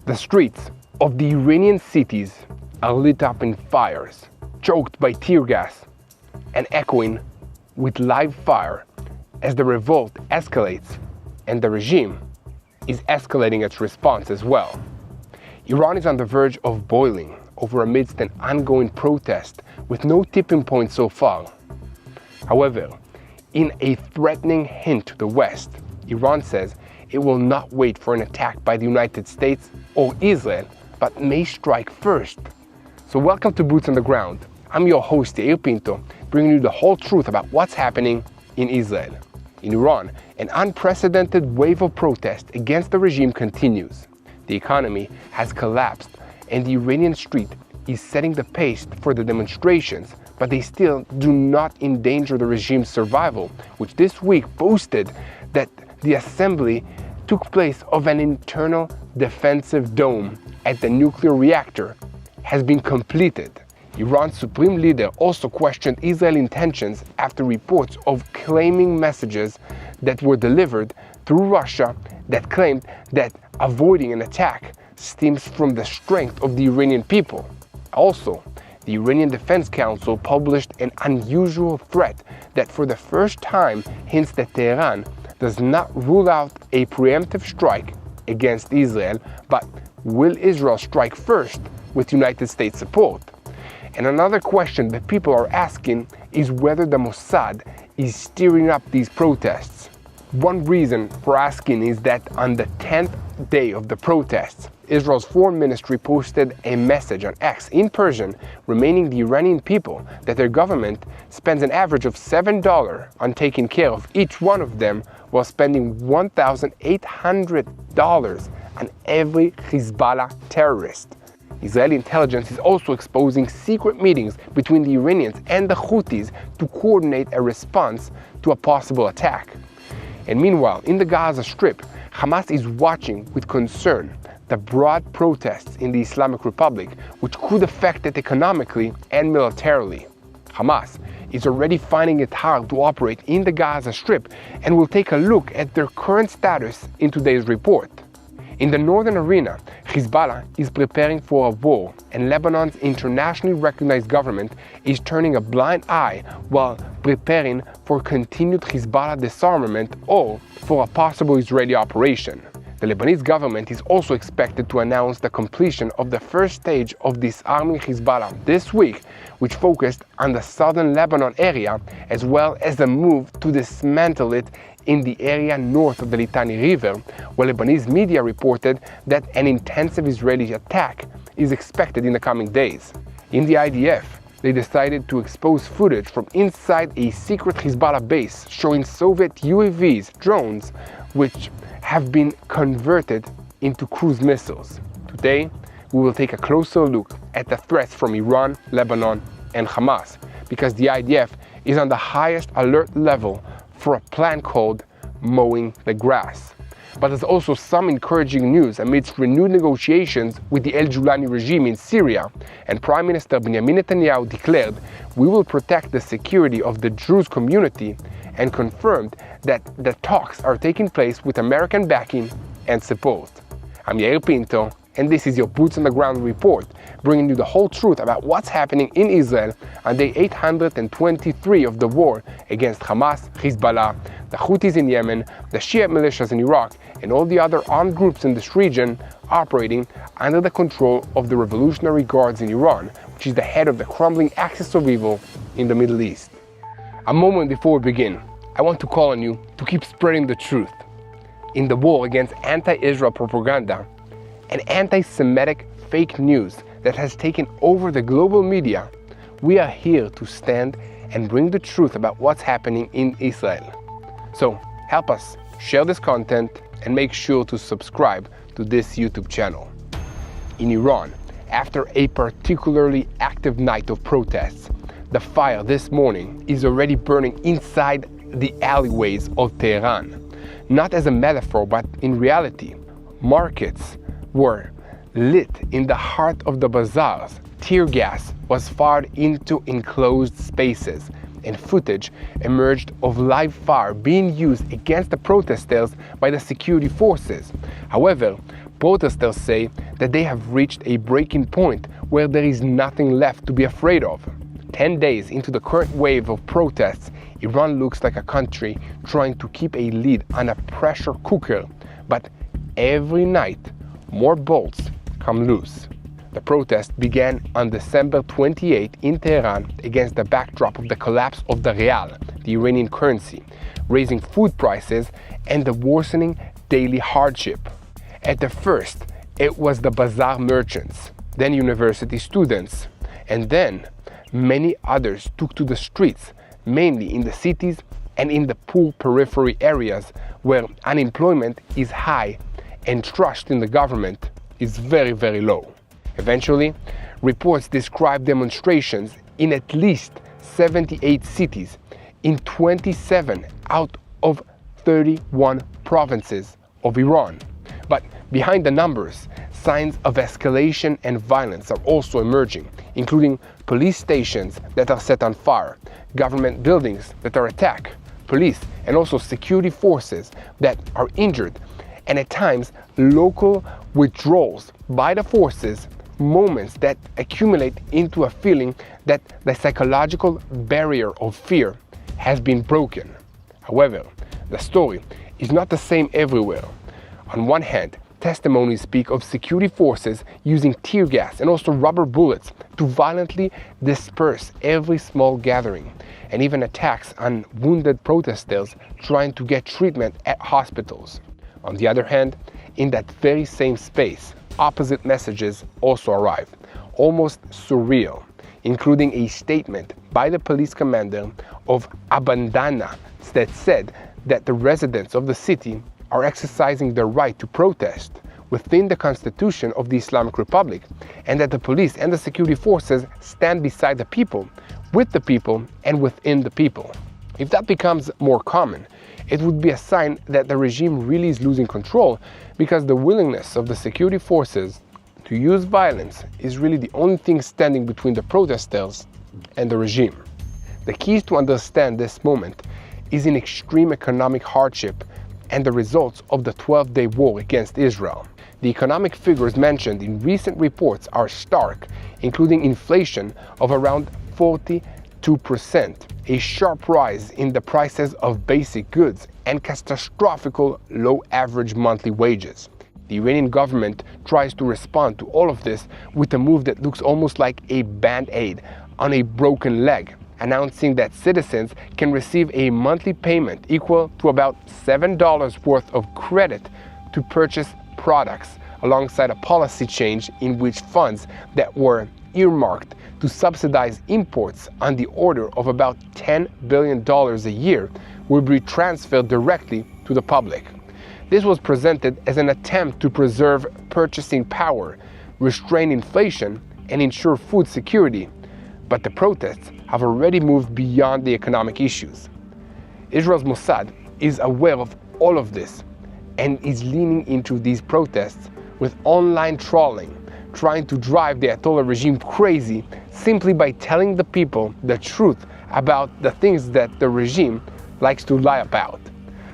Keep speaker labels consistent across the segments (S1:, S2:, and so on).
S1: The streets of the Iranian cities are lit up in fires, choked by tear gas, and echoing with live fire as the revolt escalates and the regime is escalating its response as well. Iran is on the verge of boiling over amidst an ongoing protest with no tipping point so far. However, in a threatening hint to the West, Iran says it will not wait for an attack by the United States or Israel, but may strike first. So welcome to Boots on the Ground. I'm your host, Yair Pinto, bringing you the whole truth about what's happening in Israel. In Iran, an unprecedented wave of protest against the regime continues. The economy has collapsed and the Iranian street is setting the pace for the demonstrations, but they still do not endanger the regime's survival, which this week boasted that the assembly took place of an internal defensive dome at the nuclear reactor has been completed. Iran's supreme leader also questioned Israel's intentions after reports of claiming messages that were delivered through Russia that claimed that avoiding an attack stems from the strength of the Iranian people. Also, the Iranian Defense Council published an unusual threat that for the first time hints that Tehran does not rule out a preemptive strike against Israel, but will Israel strike first with United States support? And another question that people are asking is whether the Mossad is steering up these protests. One reason for asking is that on the 10th day of the protests, Israel's foreign ministry posted a message on X in Persian, reminding the Iranian people that their government spends an average of $7 on taking care of each one of them, while spending $1,800 on every Hezbollah terrorist. Israeli intelligence is also exposing secret meetings between the Iranians and the Houthis to coordinate a response to a possible attack. And meanwhile, in the Gaza Strip, Hamas is watching with concern the broad protests in the Islamic Republic, which could affect it economically and militarily. Hamas is already finding it hard to operate in the Gaza Strip, and we'll take a look at their current status in today's report. In the northern arena, Hezbollah is preparing for a war, and Lebanon's internationally recognized government is turning a blind eye while preparing for continued Hezbollah disarmament or for a possible Israeli operation. The Lebanese government is also expected to announce the completion of the first stage of disarming Hezbollah this week, which focused on the southern Lebanon area, as well as a move to dismantle it in the area north of the Litani River, where Lebanese media reported that an intensive Israeli attack is expected in the coming days. In the IDF, they decided to expose footage from inside a secret Hezbollah base showing Soviet UAVs, drones, which have been converted into cruise missiles. Today, we will take a closer look at the threats from Iran, Lebanon, and Hamas, because the IDF is on the highest alert level for a plan called mowing the grass. But there's also some encouraging news amidst renewed negotiations with the El Julani regime in Syria, and Prime Minister Benjamin Netanyahu declared, "We will protect the security of the Druze community," and confirmed that the talks are taking place with American backing and support. I'm Yair Pinto, and this is your Boots on the Ground report, bringing you the whole truth about what's happening in Israel on day 823 of the war against Hamas, Hezbollah, the Houthis in Yemen, the Shia militias in Iraq, and all the other armed groups in this region operating under the control of the Revolutionary Guards in Iran, which is the head of the crumbling axis of evil in the Middle East. A moment before we begin, I want to call on you to keep spreading the truth. In the war against anti-Israel propaganda and anti-Semitic fake news that has taken over the global media, we are here to stand and bring the truth about what's happening in Israel. So help us share this content and make sure to subscribe to this YouTube channel. In Iran, after a particularly active night of protests, the fire this morning is already burning inside the alleyways of Tehran. Not as a metaphor, but in reality, markets were lit in the heart of the bazaars. Tear gas was fired into enclosed spaces, and footage emerged of live fire being used against the protesters by the security forces. However, protesters say that they have reached a breaking point where there is nothing left to be afraid of. 10 days into the current wave of protests, Iran looks like a country trying to keep a lid on a pressure cooker, but every night more bolts come loose. The protest began on December 28 in Tehran against the backdrop of the collapse of the rial, the Iranian currency, raising food prices and the worsening daily hardship. At the first, it was the bazaar merchants, then university students, and then many others took to the streets, mainly in the cities and in the poor periphery areas where unemployment is high and trust in the government is very, very low. Eventually, reports describe demonstrations in at least 78 cities in 27 out of 31 provinces of Iran. But behind the numbers, signs of escalation and violence are also emerging, including police stations that are set on fire, government buildings that are attacked, police and also security forces that are injured, and at times local withdrawals by the forces, moments that accumulate into a feeling that the psychological barrier of fear has been broken. However, the story is not the same everywhere. On one hand, testimonies speak of security forces using tear gas and also rubber bullets to violently disperse every small gathering, and even attacks on wounded protesters trying to get treatment at hospitals. On the other hand, in that very same space, opposite messages also arrive, almost surreal, including a statement by the police commander of Abandana that said that the residents of the city are exercising their right to protest within the constitution of the Islamic Republic, and that the police and the security forces stand beside the people, with the people, and within the people. If that becomes more common, it would be a sign that the regime really is losing control, because the willingness of the security forces to use violence is really the only thing standing between the protesters and the regime. The keys to understand this moment is in extreme economic hardship and the results of the 12-day war against Israel. The economic figures mentioned in recent reports are stark, including inflation of around 42%, a sharp rise in the prices of basic goods, and catastrophical low average monthly wages. The Iranian government tries to respond to all of this with a move that looks almost like a band-aid on a broken leg, announcing that citizens can receive a monthly payment equal to about $7 worth of credit to purchase products, alongside a policy change in which funds that were earmarked to subsidize imports on the order of about $10 billion a year will be transferred directly to the public. This was presented as an attempt to preserve purchasing power, restrain inflation, and ensure food security. But the protests have already moved beyond the economic issues. Israel's Mossad is aware of all of this and is leaning into these protests with online trolling, trying to drive the Ayatollah regime crazy simply by telling the people the truth about the things that the regime likes to lie about.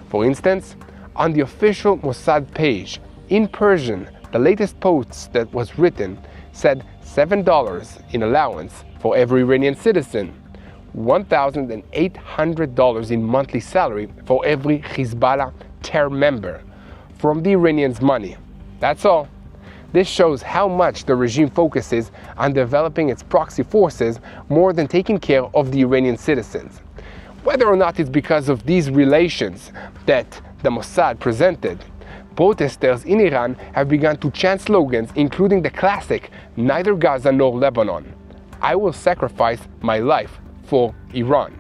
S1: For instance, on the official Mossad page, in Persian, the latest post that was written said $7 in allowance for every Iranian citizen, $1,800 in monthly salary for every Hezbollah terror member, from the Iranians' money. That's all. This shows how much the regime focuses on developing its proxy forces more than taking care of the Iranian citizens. Whether or not it's because of these relations that the Mossad presented, protesters in Iran have begun to chant slogans including the classic "Neither Gaza nor Lebanon. I will sacrifice my life for Iran."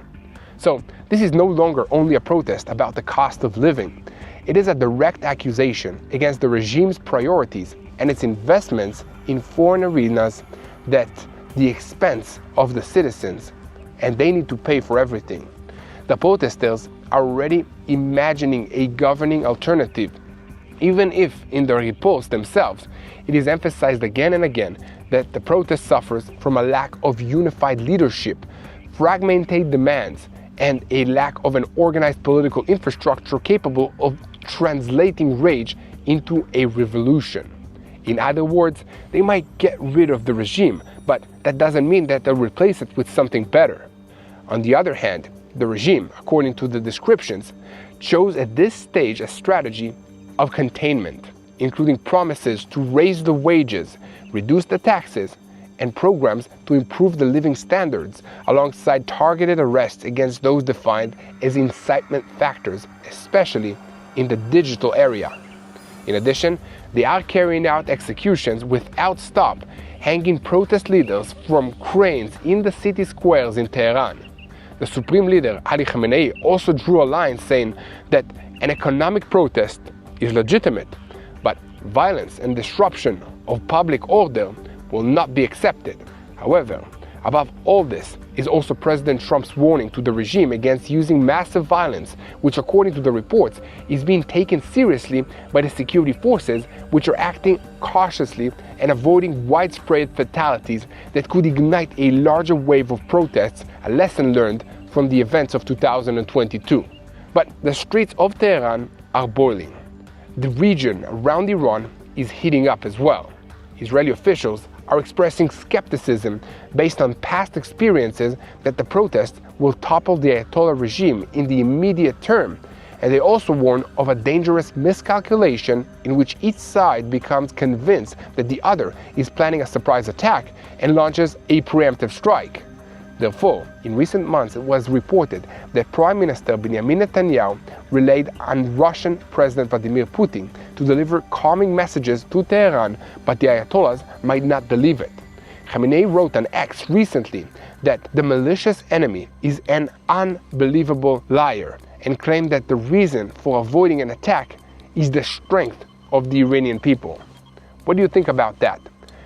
S1: So this is no longer only a protest about the cost of living. It is a direct accusation against the regime's priorities and its investments in foreign arenas at the expense of the citizens, and they need to pay for everything. The protesters are already imagining a governing alternative, even if in the reports themselves it is emphasized again and again that the protest suffers from a lack of unified leadership, fragmented demands, and a lack of an organized political infrastructure capable of translating rage into a revolution. In other words, they might get rid of the regime, but that doesn't mean that they'll replace it with something better. On the other hand, the regime, according to the descriptions, chose at this stage a strategy of containment, including promises to raise the wages, reduce the taxes, and programs to improve the living standards, alongside targeted arrests against those defined as incitement factors, especially in the digital area. In addition, they are carrying out executions without stop, hanging protest leaders from cranes in the city squares in Tehran. The Supreme Leader Ali Khamenei also drew a line saying that an economic protest is legitimate, but violence and disruption of public order will not be accepted. However, above all this is also President Trump's warning to the regime against using massive violence, which according to the reports is being taken seriously by the security forces, which are acting cautiously and avoiding widespread fatalities that could ignite a larger wave of protests, a lesson learned from the events of 2022. But the streets of Tehran are boiling. The region around Iran is heating up as well. Israeli officials are expressing skepticism based on past experiences that the protests will topple the Ayatollah regime in the immediate term, and they also warn of a dangerous miscalculation in which each side becomes convinced that the other is planning a surprise attack and launches a preemptive strike. Therefore, in recent months it was reported that Prime Minister Benjamin Netanyahu relied on Russian President Vladimir Putin to deliver calming messages to Tehran, but the Ayatollahs might not believe it. Khamenei wrote on X recently that the malicious enemy is an unbelievable liar and claimed that the reason for avoiding an attack is the strength of the Iranian people. What do you think about that?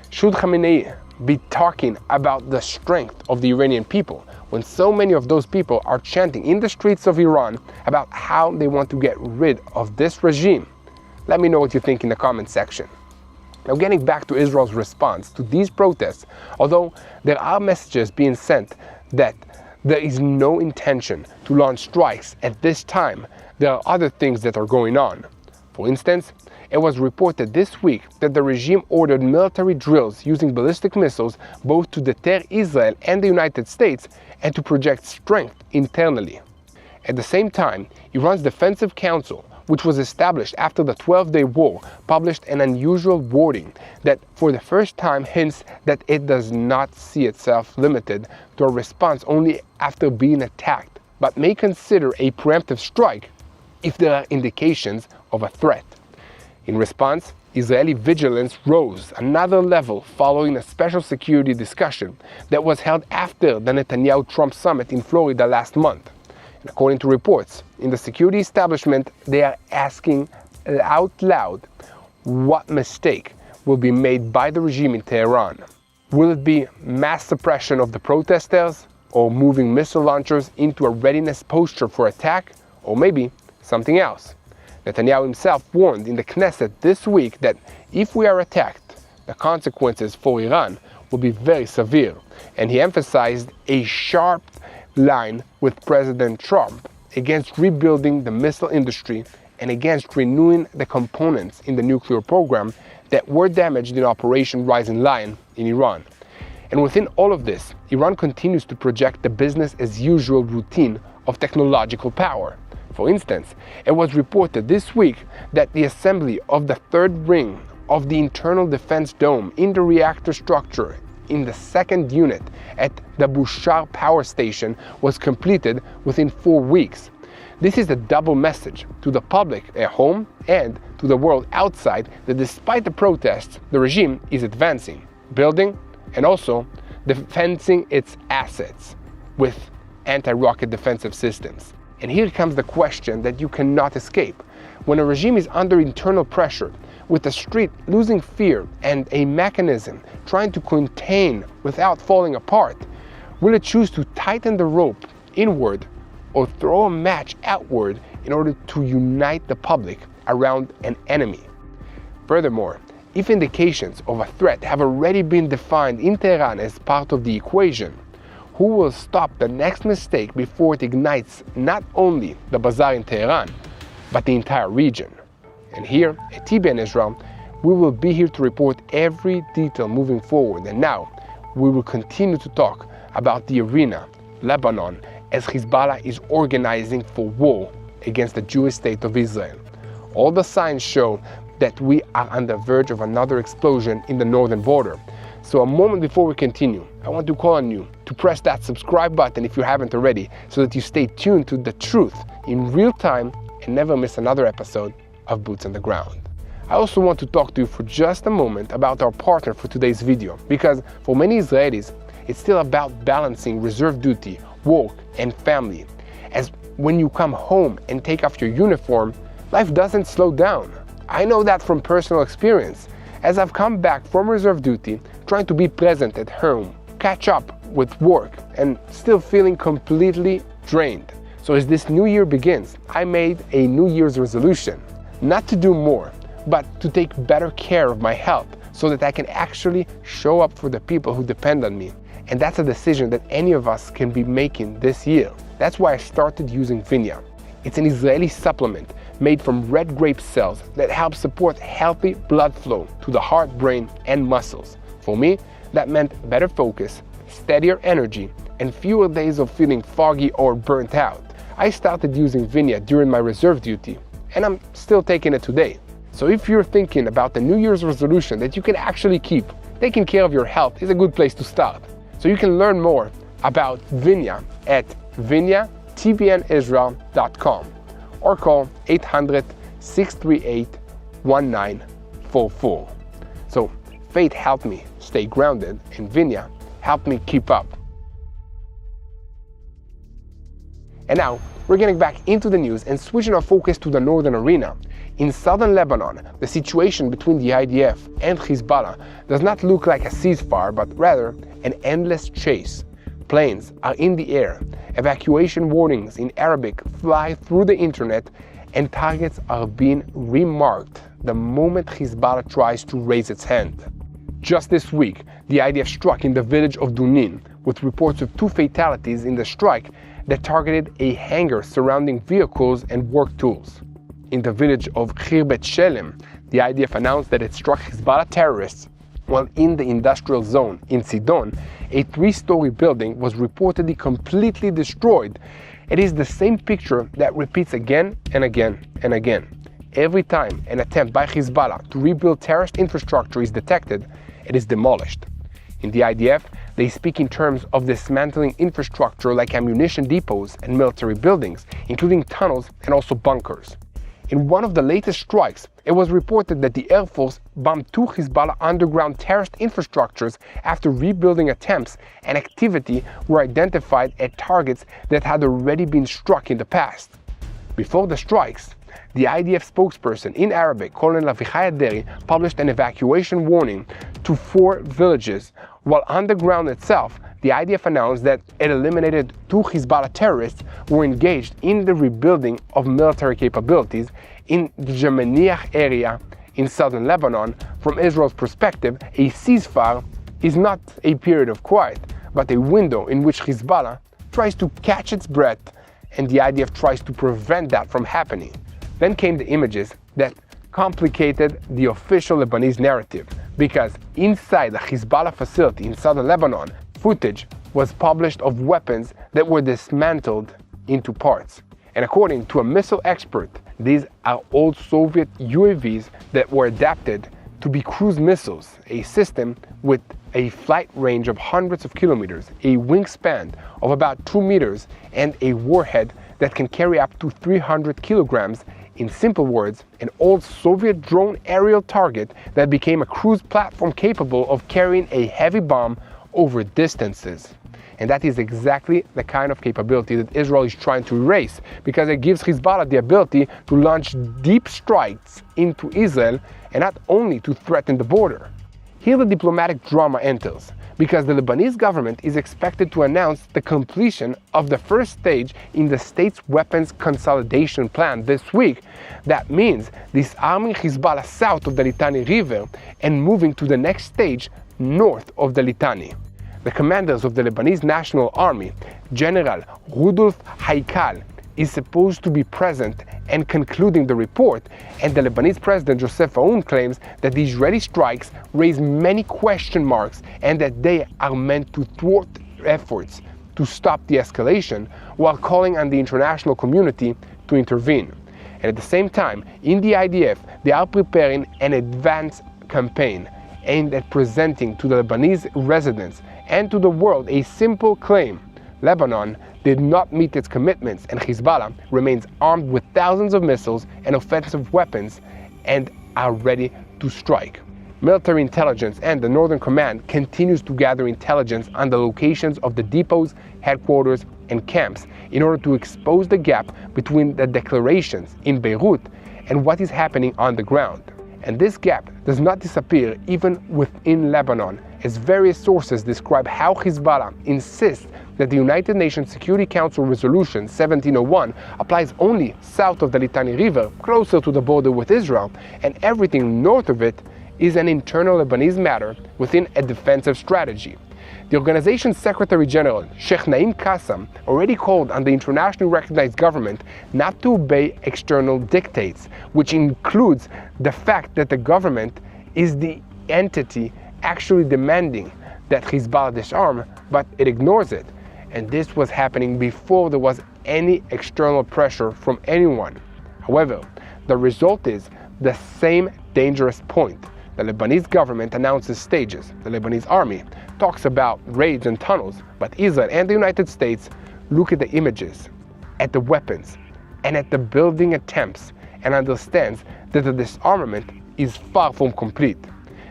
S1: Should Khamenei be talking about the strength of the Iranian people when so many of those people are chanting in the streets of Iran about how they want to get rid of this regime? Let me know what you think in the comment section. Now, getting back to Israel's response to these protests, although there are messages being sent that there is no intention to launch strikes at this time, there are other things that are going on. For instance, it was reported this week that the regime ordered military drills using ballistic missiles both to deter Israel and the United States and to project strength internally. At the same time, Iran's Defensive Council, which was established after the 12-day war, published an unusual wording that for the first time hints that it does not see itself limited to a response only after being attacked, but may consider a preemptive strike if there are indications of a threat. In response, Israeli vigilance rose another level following a special security discussion that was held after the Netanyahu-Trump summit in Florida last month. And according to reports, in the security establishment, they are asking out loud what mistake will be made by the regime in Tehran. Will it be mass suppression of the protesters, or moving missile launchers into a readiness posture for attack, or maybe something else? Netanyahu himself warned in the Knesset this week that if we are attacked, the consequences for Iran will be very severe, and he emphasized a sharp line with President Trump against rebuilding the missile industry and against renewing the components in the nuclear program that were damaged in Operation Rising Lion in Iran. And within all of this, Iran continues to project the business-as-usual routine of technological power. For instance, it was reported this week that the assembly of the third ring of the internal defense dome in the reactor structure in the second unit at the Bushehr power station was completed within 4 weeks. This is a double message to the public at home and to the world outside that despite the protests, the regime is advancing, building, and also defending its assets with anti-rocket defensive systems. And here comes the question that you cannot escape. When a regime is under internal pressure, with the street losing fear and a mechanism trying to contain without falling apart, will it choose to tighten the rope inward or throw a match outward in order to unite the public around an enemy? Furthermore, if indications of a threat have already been defined in Tehran as part of the equation, who will stop the next mistake before it ignites not only the bazaar in Tehran, but the entire region? And here at TBN Israel, We will be here to report every detail moving forward, and now we will continue to talk about the arena, Lebanon, as Hezbollah is organizing for war against the Jewish state of Israel. All the signs show that we are on the verge of another explosion in the northern border. So a moment before we continue, I want to call on you to press that subscribe button if you haven't already, so that you stay tuned to the truth in real time and never miss another episode of Boots on the Ground. I also want to talk to you for just a moment about our partner for today's video, because for many Israelis, it's still about balancing reserve duty, work, and family. As when you come home and take off your uniform, life doesn't slow down. I know that from personal experience, as I've come back from reserve duty, trying to be present at home, catch up with work, and still feeling completely drained. So as this new year begins, I made a New Year's resolution, not to do more, but to take better care of my health so that I can actually show up for the people who depend on me. And that's a decision that any of us can be making this year. That's why I started using Vinya. It's an Israeli supplement made from red grape cells that helps support healthy blood flow to the heart, brain, and muscles. For me, that meant better focus, steadier energy, and fewer days of feeling foggy or burnt out. I started using Vinya during my reserve duty, and I'm still taking it today. So if you're thinking about the New Year's resolution that you can actually keep, taking care of your health is a good place to start. So you can learn more about Vinya at vinyatbnisrael.com or call 800-638-1944. So faith helped me stay grounded, and Vinya helped me keep up. And now we're getting back into the news and switching our focus to the northern arena. In southern Lebanon, the situation between the IDF and Hezbollah does not look like a ceasefire, but rather an endless chase. Planes are in the air, evacuation warnings in Arabic fly through the internet, and targets are being remarked the moment Hezbollah tries to raise its hand. Just this week, the IDF struck in the village of Dunin, with reports of 2 fatalities in the strike that targeted a hangar surrounding vehicles and work tools. In the village of Khir Bet Shelem, the IDF announced that it struck Hezbollah terrorists, while in the industrial zone in Sidon, a 3-story building was reportedly completely destroyed. It is the same picture that repeats again and again and again. Every time an attempt by Hezbollah to rebuild terrorist infrastructure is detected, it is demolished. In the IDF, they speak in terms of dismantling infrastructure like ammunition depots and military buildings, including tunnels and also bunkers. In one of the latest strikes, it was reported that the Air Force bombed 2 Hezbollah underground terrorist infrastructures after rebuilding attempts and activity were identified at targets that had already been struck in the past. Before the strikes, the IDF spokesperson in Arabic, Colonel Avichai Aderi, published an evacuation warning to 4 villages, while on the ground itself, the IDF announced that it eliminated 2 Hezbollah terrorists who were engaged in the rebuilding of military capabilities in the Jamaniah area in southern Lebanon. From Israel's perspective, a ceasefire is not a period of quiet, but a window in which Hezbollah tries to catch its breath, and the IDF tries to prevent that from happening. Then came the images that complicated the official Lebanese narrative, because inside the Hezbollah facility in southern Lebanon, footage was published of weapons that were dismantled into parts. And according to a missile expert, these are old Soviet UAVs that were adapted to be cruise missiles, a system with a flight range of hundreds of kilometers, a wingspan of about 2 meters, and a warhead that can carry up to 300 kilograms. In simple words, an old Soviet drone aerial target that became a cruise platform capable of carrying a heavy bomb over distances. And that is exactly the kind of capability that Israel is trying to erase, because it gives Hezbollah the ability to launch deep strikes into Israel, and not only to threaten the border. Here the diplomatic drama enters, because the Lebanese government is expected to announce the completion of the first stage in the state's weapons consolidation plan this week. That means disarming Hezbollah south of the Litani River and moving to the next stage north of the Litani. The commanders of the Lebanese National Army, General Rudolf Haikal, is supposed to be present and concluding the report, and the Lebanese president Joseph Aoun claims that the Israeli strikes raise many question marks and that they are meant to thwart efforts to stop the escalation, while calling on the international community to intervene. And at the same time, in the IDF, they are preparing an advance campaign aimed at presenting to the Lebanese residents and to the world a simple claim: Lebanon did not meet its commitments, and Hezbollah remains armed with thousands of missiles and offensive weapons and are ready to strike. Military intelligence and the Northern Command continues to gather intelligence on the locations of the depots, headquarters, and camps in order to expose the gap between the declarations in Beirut and what is happening on the ground. And this gap does not disappear even within Lebanon, as various sources describe how Hezbollah insists that the United Nations Security Council Resolution 1701 applies only south of the Litani River, closer to the border with Israel, and everything north of it is an internal Lebanese matter within a defensive strategy. The organization's Secretary General, Sheikh Naim Qassam, already called on the internationally recognized government not to obey external dictates, which includes the fact that the government is the entity actually demanding that Hezbollah disarm, but it ignores it. And this was happening before there was any external pressure from anyone. However, the result is the same dangerous point. The Lebanese government announces stages. The Lebanese army talks about raids and tunnels, but Israel and the United States look at the images, at the weapons, and at the building attempts, and understands that the disarmament is far from complete.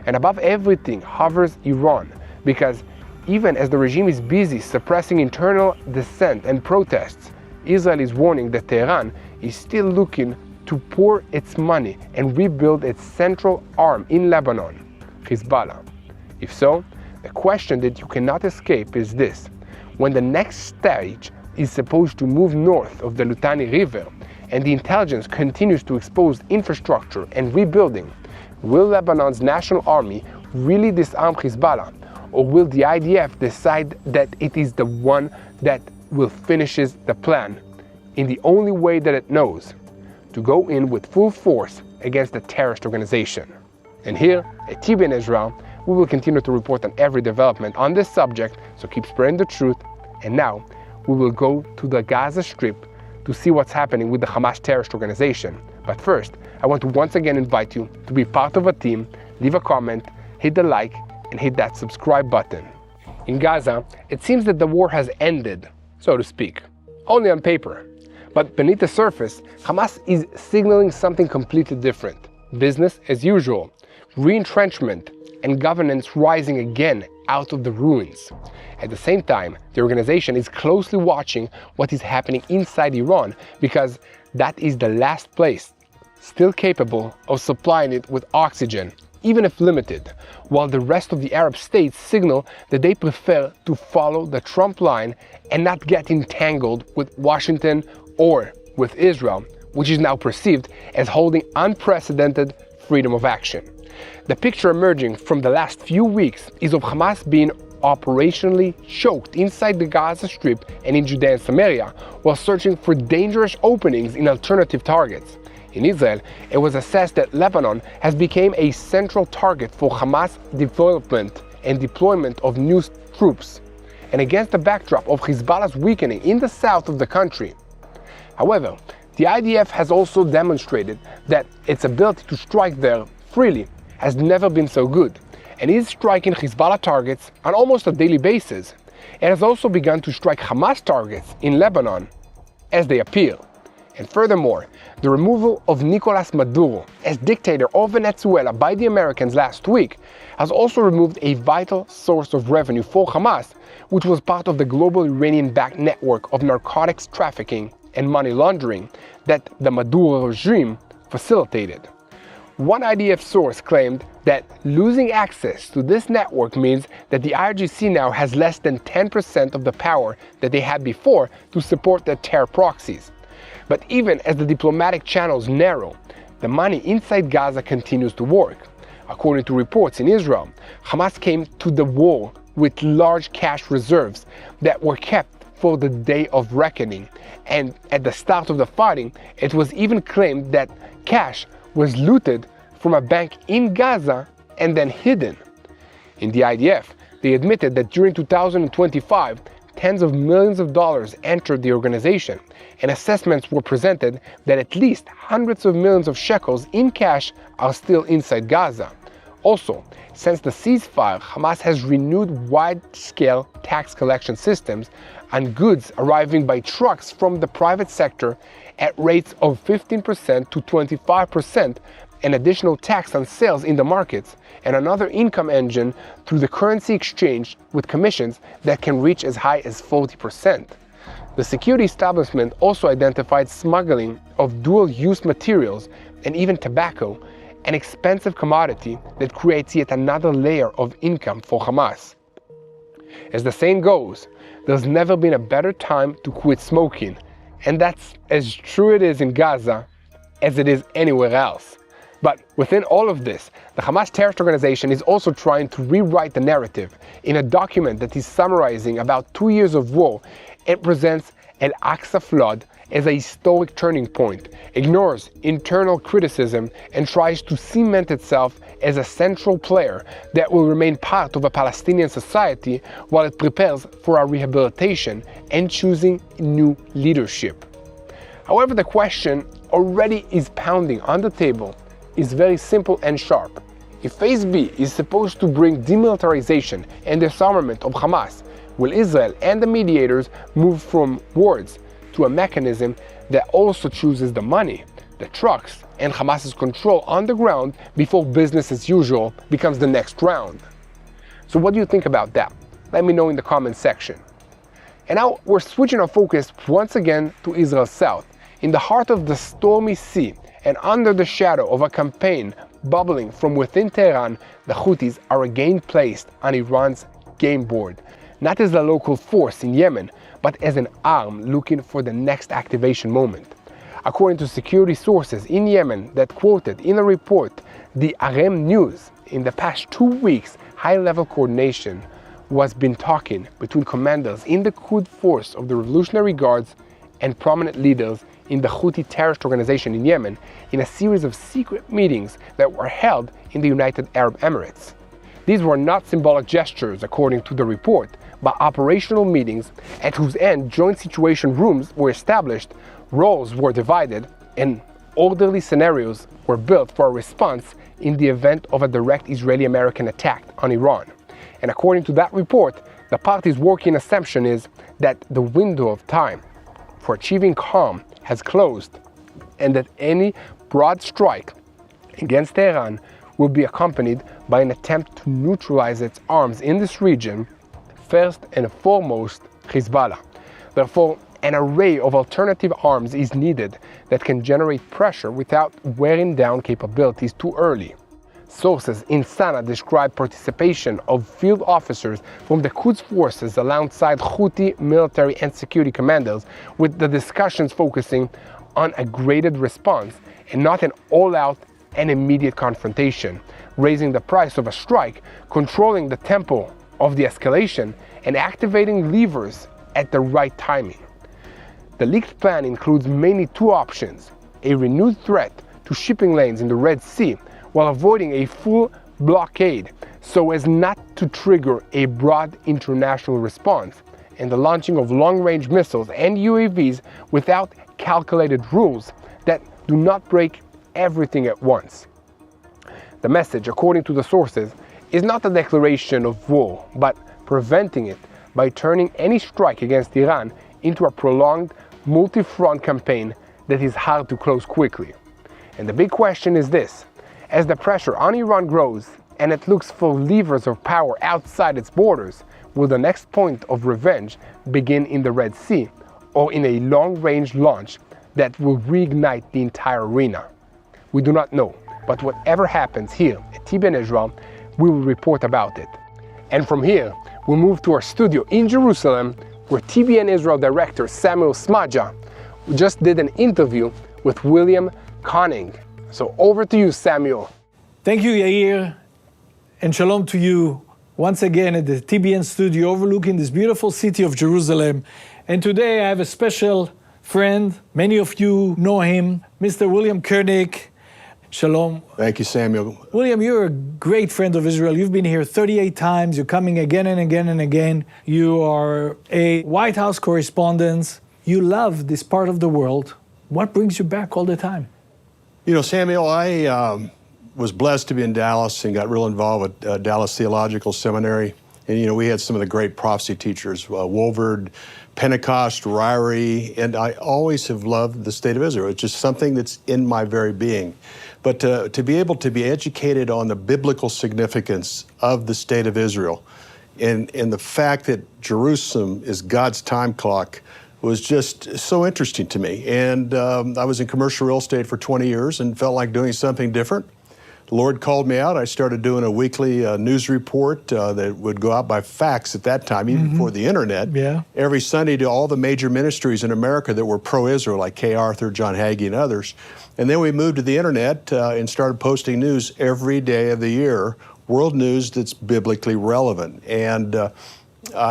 S1: And above everything hovers Iran, because even as the regime is busy suppressing internal dissent and protests, Israel is warning that Tehran is still looking to pour its money and rebuild its central arm in Lebanon, Hezbollah. If so, the question that you cannot escape is this: when the next stage is supposed to move north of the Litani River and the intelligence continues to expose infrastructure and rebuilding, will Lebanon's national army really disarm Hezbollah, or will the IDF decide that it is the one that will finish the plan in the only way that it knows, to go in with full force against the terrorist organization? And here at TBN Israel, we will continue to report on every development on this subject, so keep spreading the truth. And now we will go to the Gaza Strip to see what's happening with the Hamas terrorist organization. But first, I want to once again invite you to be part of a team, leave a comment, hit the like, and hit that subscribe button. In Gaza, it seems that the war has ended, so to speak, only on paper. But beneath the surface, Hamas is signaling something completely different. Business as usual, re-entrenchment, and governance rising again out of the ruins. At the same time, the organization is closely watching what is happening inside Iran, because that is the last place still capable of supplying it with oxygen, even if limited, while the rest of the Arab states signal that they prefer to follow the Trump line and not get entangled with Washington or with Israel, which is now perceived as holding unprecedented freedom of action. The picture emerging from the last few weeks is of Hamas being operationally choked inside the Gaza Strip and in Judea and Samaria while searching for dangerous openings in alternative targets. In Israel, it was assessed that Lebanon has become a central target for Hamas development and deployment of new troops, and against the backdrop of Hezbollah's weakening in the south of the country. However, the IDF has also demonstrated that its ability to strike there freely has never been so good, and is striking Hezbollah targets on almost a daily basis. It has also begun to strike Hamas targets in Lebanon as they appear. And furthermore, the removal of Nicolas Maduro as dictator of Venezuela by the Americans last week has also removed a vital source of revenue for Hamas, which was part of the global Iranian-backed network of narcotics trafficking and money laundering that the Maduro regime facilitated. One IDF source claimed that losing access to this network means that the IRGC now has less than 10% of the power that they had before to support their terror proxies. But even as the diplomatic channels narrow, the money inside Gaza continues to work. According to reports in Israel, Hamas came to the war with large cash reserves that were kept for the day of reckoning. And at the start of the fighting, it was even claimed that cash was looted from a bank in Gaza and then hidden. In the IDF, they admitted that during 2025, tens of millions of dollars entered the organization, and assessments were presented that at least hundreds of millions of shekels in cash are still inside Gaza. Also, since the ceasefire, Hamas has renewed wide-scale tax collection systems on goods arriving by trucks from the private sector at rates of 15% to 25%, an additional tax on sales in the markets, and another income engine through the currency exchange with commissions that can reach as high as 40%. The security establishment also identified smuggling of dual-use materials and even tobacco, an expensive commodity that creates yet another layer of income for Hamas. As the saying goes, there's never been a better time to quit smoking, and that's as true it is in Gaza as it is anywhere else. But within all of this, the Hamas terrorist organization is also trying to rewrite the narrative. In a document that is summarizing about 2 years of war, it presents Al-Aqsa flood as a historic turning point, ignores internal criticism, and tries to cement itself as a central player that will remain part of a Palestinian society while it prepares for a rehabilitation and choosing new leadership. However, the question already is pounding on the table is very simple and sharp. If Phase B is supposed to bring demilitarization and disarmament of Hamas, will Israel and the mediators move from words to a mechanism that also chooses the money, the trucks, and Hamas's control on the ground before business as usual becomes the next round? So what do you think about that? Let me know in the comments section. And now we're switching our focus once again to Israel's south, in the heart of the stormy sea, and under the shadow of a campaign bubbling from within Tehran, the Houthis are again placed on Iran's game board, not as a local force in Yemen, but as an arm looking for the next activation moment. According to security sources in Yemen that quoted in a report the Arem News, in the past 2 weeks, high-level coordination was been talking between commanders in the Quds force of the Revolutionary Guards and prominent leaders in the Houthi terrorist organization in Yemen in a series of secret meetings that were held in the United Arab Emirates. These were not symbolic gestures, according to the report, but operational meetings at whose end joint situation rooms were established, roles were divided, and orderly scenarios were built for a response in the event of a direct Israeli-American attack on Iran. And according to that report, the parties' working assumption is that the window of time for achieving calm has closed, and that any broad strike against Tehran will be accompanied by an attempt to neutralize its arms in this region, first and foremost Hezbollah. Therefore, an array of alternative arms is needed that can generate pressure without wearing down capabilities too early. Sources in Sana describe participation of field officers from the Quds forces alongside Houthi military and security commanders, with the discussions focusing on a graded response and not an all-out and immediate confrontation, raising the price of a strike, controlling the tempo of the escalation, and activating levers at the right timing. The leaked plan includes mainly 2 options: a renewed threat to shipping lanes in the Red Sea, while avoiding a full blockade so as not to trigger a broad international response, and the launching of long-range missiles and UAVs without calculated rules that do not break everything at once. The message, according to the sources, is not a declaration of war, but preventing it by turning any strike against Iran into a prolonged multi-front campaign that is hard to close quickly. And the big question is this: as the pressure on Iran grows and it looks for levers of power outside its borders, will the next point of revenge begin in the Red Sea, or in a long-range launch that will reignite the entire arena? We do not know, but whatever happens here at TBN Israel, we will report about it. And from here, we'll move to our studio in Jerusalem, where TBN Israel director Samuel Smadja just did an interview with William Conning. So over to you, Samuel.
S2: Thank you, Yair, and shalom to you once again at the TBN studio overlooking this beautiful city of Jerusalem. And today I have a special friend. Many of you know him, Mr. William Koenig. Shalom.
S3: Thank you, Samuel.
S2: William, you're a great friend of Israel. You've been here 38 times. You're coming again and again and again. You are a White House correspondent. You love this part of the world. What brings you back all the time?
S3: You know, Samuel, I was blessed to be in Dallas and got real involved with Dallas Theological Seminary. And, you know, we had some of the great prophecy teachers, Wolverd, Pentecost, Ryrie, and I always have loved the state of Israel. It's just something that's in my very being. But to be able to be educated on the biblical significance of the state of Israel and the fact that Jerusalem is God's time clock was just so interesting to me. And I was in commercial real estate for 20 years and felt like doing something different. The Lord called me out. I started doing a weekly news report that would go out by fax at that time, even before the internet, every Sunday to all the major ministries in America that were pro-Israel, like Kay Arthur, John Hagee, and others. And then we moved to the internet and started posting news every day of the year, world news that's biblically relevant. And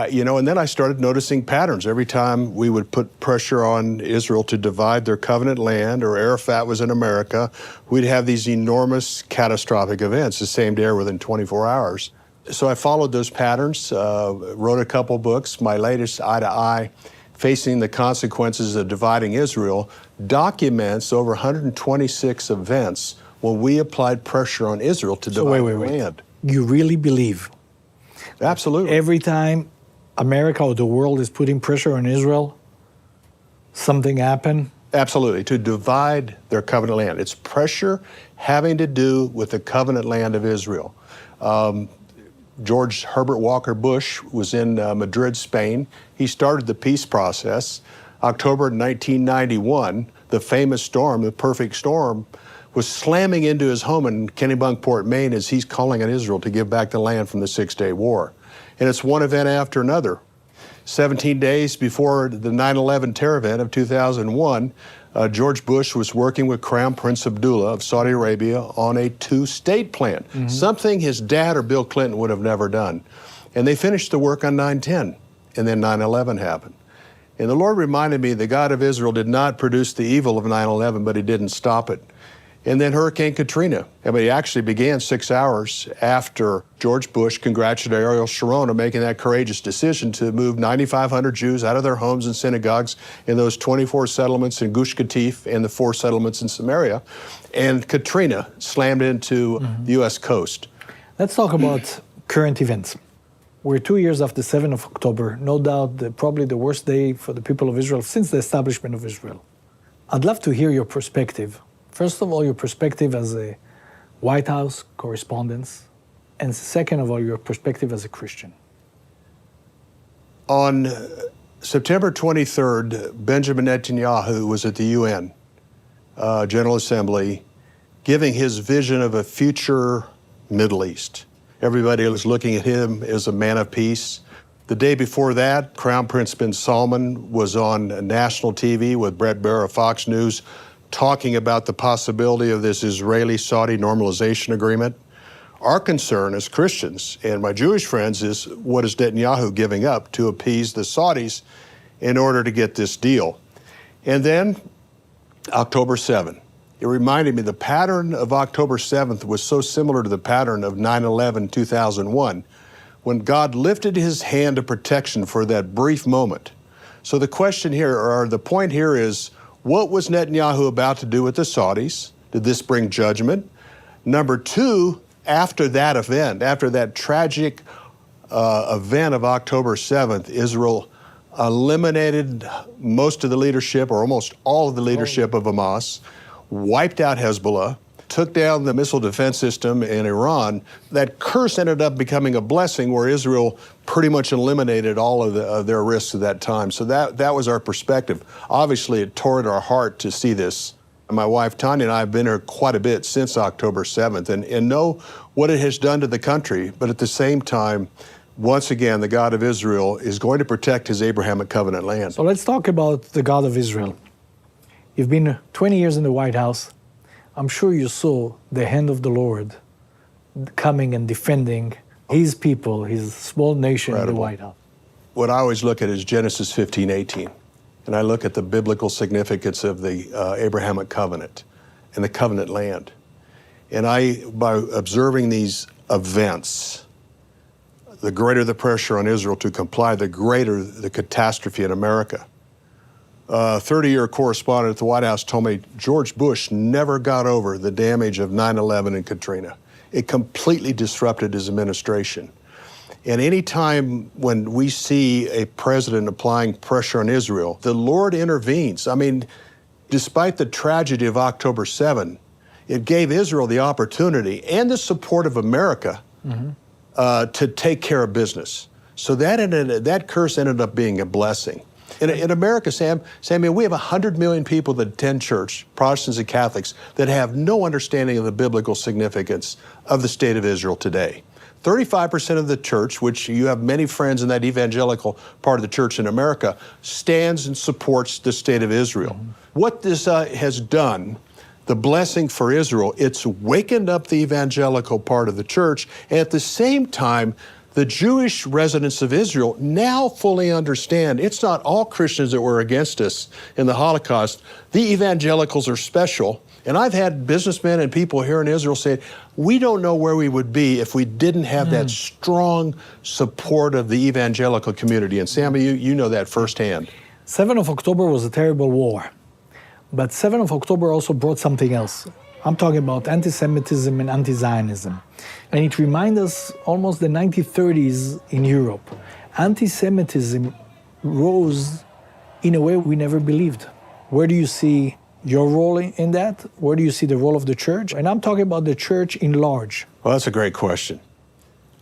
S3: you know, and then I started noticing patterns. Every time we would put pressure on Israel to divide their covenant land, or Arafat was in America, we'd have these enormous catastrophic events the same day or within 24 hours. So I followed those patterns, wrote a couple books. My latest, Eye to Eye, Facing the Consequences of Dividing Israel, documents over 126 events when we applied pressure on Israel to divide their land.
S2: You really believe?
S3: Absolutely.
S2: Every time America or the world is putting pressure on Israel, something happened?
S3: Absolutely, to divide their covenant land. It's pressure having to do with the covenant land of Israel. George Herbert Walker Bush was in Madrid, Spain. He started the peace process. October 1991, the famous storm, the perfect storm, was slamming into his home in Kennebunkport, Maine, as he's calling on Israel to give back the land from the Six-Day War. And it's one event after another. 17 days before the 9/11 terror event of 2001, George Bush was working with Crown Prince Abdullah of Saudi Arabia on a two-state plan, something his dad or Bill Clinton would have never done. And they finished the work on 9/10, and then 9/11 happened. And the Lord reminded me the God of Israel did not produce the evil of 9/11, but he didn't stop it. And then Hurricane Katrina. I mean, it actually began 6 hours after George Bush congratulated Ariel Sharon on making that courageous decision to move 9,500 Jews out of their homes and synagogues in those 24 settlements in Gush Katif and the 4 settlements in Samaria. And Katrina slammed into the U.S. coast.
S2: Let's talk about current events. We're 2 years after 7th of October. No doubt probably the worst day for the people of Israel since the establishment of Israel. I'd love to hear your perspective. First of all, your perspective as a White House correspondent, and second of all, your perspective as a Christian.
S3: On September 23rd, Benjamin Netanyahu was at the UN General Assembly giving his vision of a future Middle East. Everybody was looking at him as a man of peace. The day before that, Crown Prince bin Salman was on national TV with Bret Baier of Fox News talking about the possibility of this Israeli-Saudi normalization agreement. Our concern as Christians and my Jewish friends is what is Netanyahu giving up to appease the Saudis in order to get this deal? And then October 7th. It reminded me the pattern of October 7th was so similar to the pattern of 9/11, 2001, when God lifted his hand of protection for that brief moment. So the question here, or the point here is, what was Netanyahu about to do with the Saudis? Did this bring judgment? Number two, after that event, after that tragic event of October 7th, Israel eliminated most of the leadership, or almost all of the leadership of Hamas, wiped out Hezbollah, took down the missile defense system in Iran. That curse ended up becoming a blessing where Israel pretty much eliminated all of their risks at that time. So that was our perspective. Obviously, it tore at our heart to see this. My wife, Tanya, and I have been here quite a bit since October 7th and know what it has done to the country. But at the same time, once again, the God of Israel is going to protect his Abrahamic covenant land.
S2: So let's talk about the God of Israel. You've been 20 years in the White House. I'm sure you saw the hand of the Lord coming and defending his people, his small nation in the White House.
S3: what I always look at is Genesis 15:18. And I look at the biblical significance of the Abrahamic covenant and the covenant land. And by observing these events, the greater the pressure on Israel to comply, the greater the catastrophe in America. A 30-year correspondent at the White House told me George Bush never got over the damage of 9/11 and Katrina. It completely disrupted his administration. And any time when we see a president applying pressure on Israel, the Lord intervenes. I mean, despite the tragedy of October 7, it gave Israel the opportunity and the support of America to take care of business. So that curse ended up being a blessing. In America, Sammy, we have 100 million people that attend church, Protestants and Catholics, that have no understanding of the biblical significance of the state of Israel today. 35% of the church, which you have many friends in that evangelical part of the church in America, stands and supports the state of Israel. What this has done, the blessing for Israel, it's wakened up the evangelical part of the church, and at the same time, the Jewish residents of Israel now fully understand it's not all Christians that were against us in the Holocaust. The evangelicals are special. And I've had businessmen and people here in Israel say, we don't know where we would be if we didn't have that strong support of the evangelical community. And Sammy, you know that firsthand.
S2: 7th of October was a terrible war. But 7th of October also brought something else. I'm talking about anti-Semitism and anti-Zionism. And it reminds us almost the 1930s in Europe. Anti-Semitism rose in a way we never believed. Where do you see your role in that? Where do you see the role of the church? And I'm talking about the church in large.
S3: Well, that's a great question.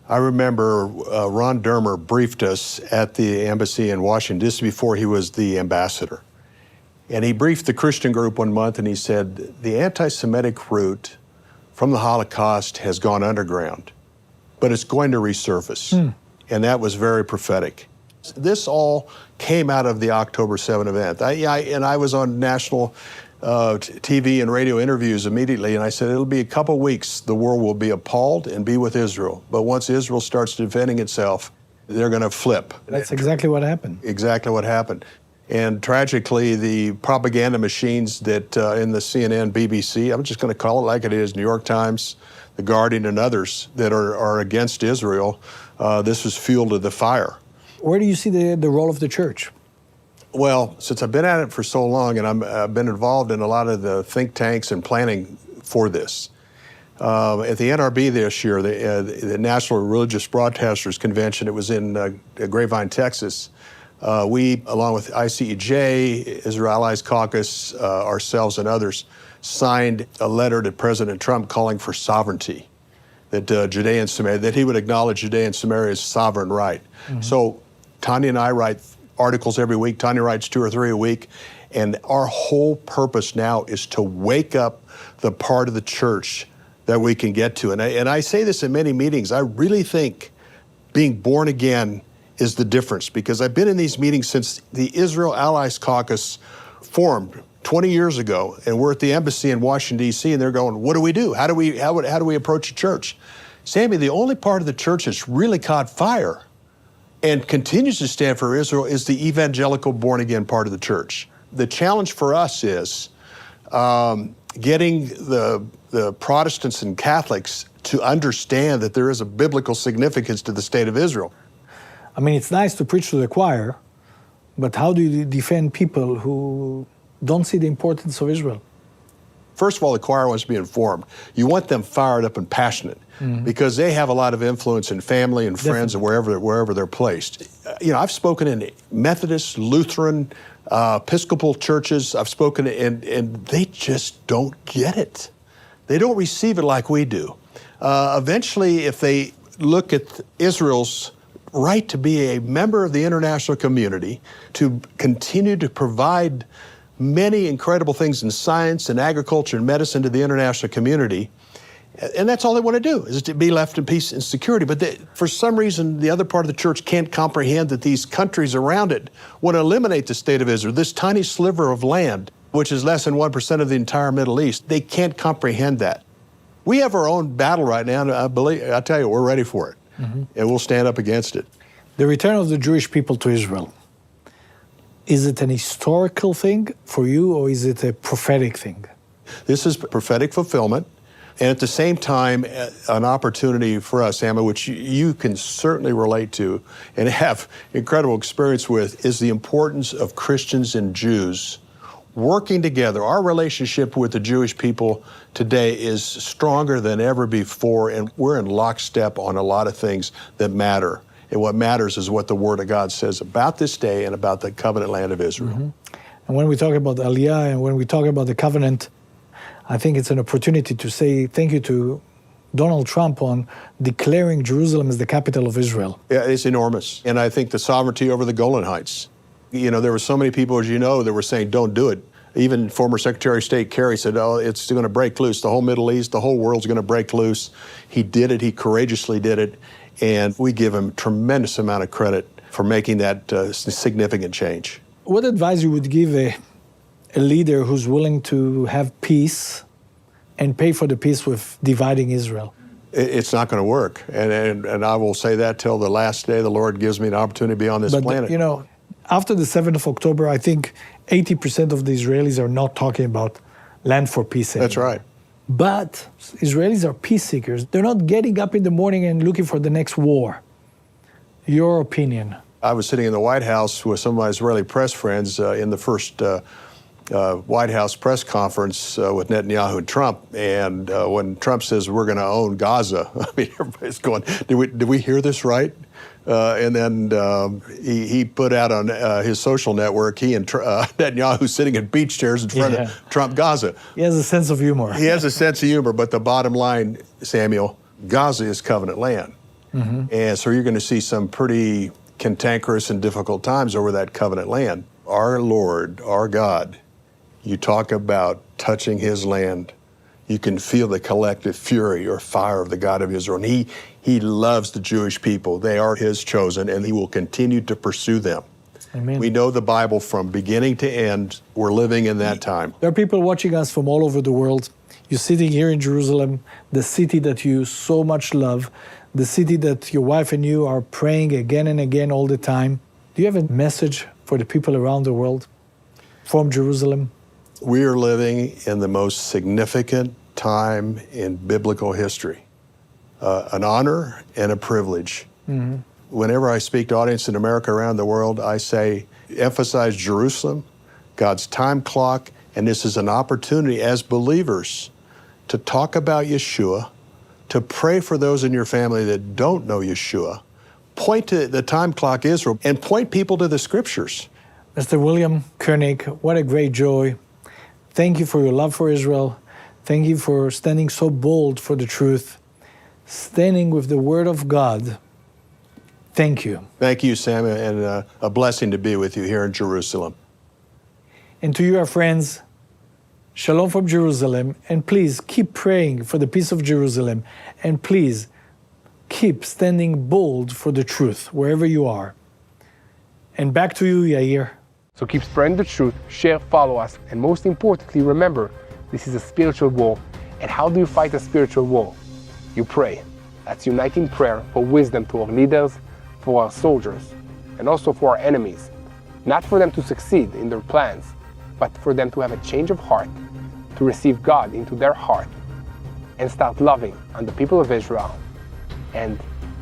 S3: I remember Ron Dermer briefed us at the embassy in Washington just before he was the ambassador. And he briefed the Christian group one month and he said, the anti-Semitic root from the Holocaust has gone underground, but it's going to resurface. And that was very prophetic. This all came out of the October 7 event. I was on national TV and radio interviews immediately, and I said, it'll be a couple weeks, the world will be appalled and be with Israel. But once Israel starts defending itself, they're going to flip.
S2: That's exactly what happened.
S3: Exactly what happened. And tragically, the propaganda machines that in the CNN, BBC, I'm just going to call it like it is, New York Times, The Guardian, and others that are against Israel, this was fuel to the fire.
S2: Where do you see the role of the church?
S3: Well, since I've been at it for so long and I've been involved in a lot of the think tanks and planning for this, at the NRB this year, the National Religious Broadcasters Convention, it was in Grapevine, Texas, we, along with ICEJ, Israel Allies Caucus, ourselves and others, signed a letter to President Trump calling for sovereignty, that Judea and Samaria, that he would acknowledge Judea and Samaria's sovereign right. So Tanya and I write articles every week. Tanya writes 2 or 3 a week. And our whole purpose now is to wake up the part of the church that we can get to. And I say this in many meetings. I really think being born again is the difference, because I've been in these meetings since the Israel Allies Caucus formed 20 years ago, and we're at the embassy in Washington, D.C., and they're going, what do we do? How do we approach a church? Sammy, the only part of the church that's really caught fire and continues to stand for Israel is the evangelical born-again part of the church. The challenge for us is getting the Protestants and Catholics to understand that there is a biblical significance to the state of Israel.
S2: I mean, it's nice to preach to the choir, but how do you defend people who don't see the importance of Israel?
S3: First of all, the choir wants to be informed. You want them fired up and passionate because they have a lot of influence in family and friends and wherever they're placed. You know, I've spoken in Methodist, Lutheran, Episcopal churches. I've spoken and they just don't get it. They don't receive it like we do. Eventually, if they look at Israel's right to be a member of the international community, to continue to provide many incredible things in science and agriculture and medicine to the international community, and that's all they want to do, is to be left in peace and security. But for some reason, the other part of the church can't comprehend that these countries around it want to eliminate the state of Israel, this tiny sliver of land, which is less than 1% of the entire Middle East. They can't comprehend that. We have our own battle right now, and I tell you, we're ready for it, and we'll stand up against it.
S2: The return of the Jewish people to Israel. Is it an historical thing for you, or is it a prophetic thing?
S3: This is prophetic fulfillment, and at the same time, an opportunity for us, Amma, which you can certainly relate to and have incredible experience with, is the importance of Christians and Jews working together. Our relationship with the Jewish people today is stronger than ever before, and we're in lockstep on a lot of things that matter. And what matters is what the Word of God says about this day and about the covenant land of Israel.
S2: Mm-hmm. And when we talk about Aliyah and when we talk about the covenant, I think it's an opportunity to say thank you to Donald Trump on declaring Jerusalem as the capital of Israel.
S3: Yeah, it's enormous. And I think the sovereignty over the Golan Heights. You know, there were so many people, as you know, that were saying, don't do it. Even former Secretary of State Kerry said, oh, it's going to break loose. The whole Middle East, the whole world's going to break loose. He did it. He courageously did it. And we give him a tremendous amount of credit for making that significant change.
S2: What advice you would give a leader who's willing to have peace and pay for the peace with dividing Israel?
S3: It's not going to work. And I will say that till the last day the Lord gives me an opportunity to be on this planet.
S2: You know, after the 7th of October, I think 80% of the Israelis are not talking about land for peace anymore.
S3: That's right.
S2: But Israelis are peace seekers. They're not getting up in the morning and looking for the next war. Your opinion?
S3: I was sitting in the White House with some of my Israeli press friends in the first White House press conference with Netanyahu and Trump. And when Trump says we're going to own Gaza, I mean, everybody's going, did we hear this right? And then he put out on his social network, he and Netanyahu sitting in beach chairs in front of Trump Gaza.
S2: He has a sense of humor.
S3: He has a sense of humor, but the bottom line, Samuel, Gaza is covenant land. Mm-hmm. And so you're going to see some pretty cantankerous and difficult times over that covenant land. Our Lord, our God, you talk about touching his land, you can feel the collective fury or fire of the God of Israel. And he loves the Jewish people. They are his chosen, and he will continue to pursue them.
S2: Amen.
S3: We know the Bible from beginning to end. We're living in that time.
S2: There are people watching us from all over the world. You're sitting here in Jerusalem, the city that you so much love, the city that your wife and you are praying again and again all the time. Do you have a message for the people around the world from Jerusalem?
S3: We are living in the most significant time in biblical history. An honor and a privilege. Mm-hmm. Whenever I speak to audiences in America, around the world, I say, emphasize Jerusalem, God's time clock, and this is an opportunity as believers to talk about Yeshua, to pray for those in your family that don't know Yeshua, point to the time clock Israel, and point people to the scriptures.
S2: Mr. William Koenig, what a great joy. Thank you for your love for Israel. Thank you for standing so bold for the truth, standing with the Word of God. Thank you.
S3: Thank you, Sam, and a blessing to be with you here in Jerusalem.
S2: And to you, our friends, shalom from Jerusalem, and please keep praying for the peace of Jerusalem, and please keep standing bold for the truth wherever you are. And back to you, Yair.
S1: So keep spreading the truth, share, follow us, and most importantly, remember, this is a spiritual war. And how do you fight a spiritual war? You pray. That's uniting prayer for wisdom to our leaders, for our soldiers, and also for our enemies. Not for them to succeed in their plans, but for them to have a change of heart, to receive God into their heart, and start loving on the people of Israel, and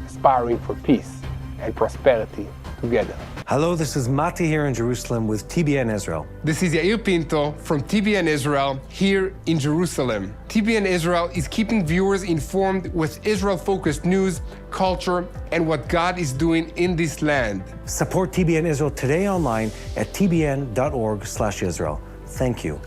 S1: aspiring for peace and prosperity together.
S4: Hello, this is Mati here in Jerusalem with TBN Israel.
S1: This is Yair Pinto from TBN Israel here in Jerusalem. TBN Israel is keeping viewers informed with Israel-focused news, culture, and what God is doing in this land.
S4: Support TBN Israel today online at tbn.org/Israel. Thank you.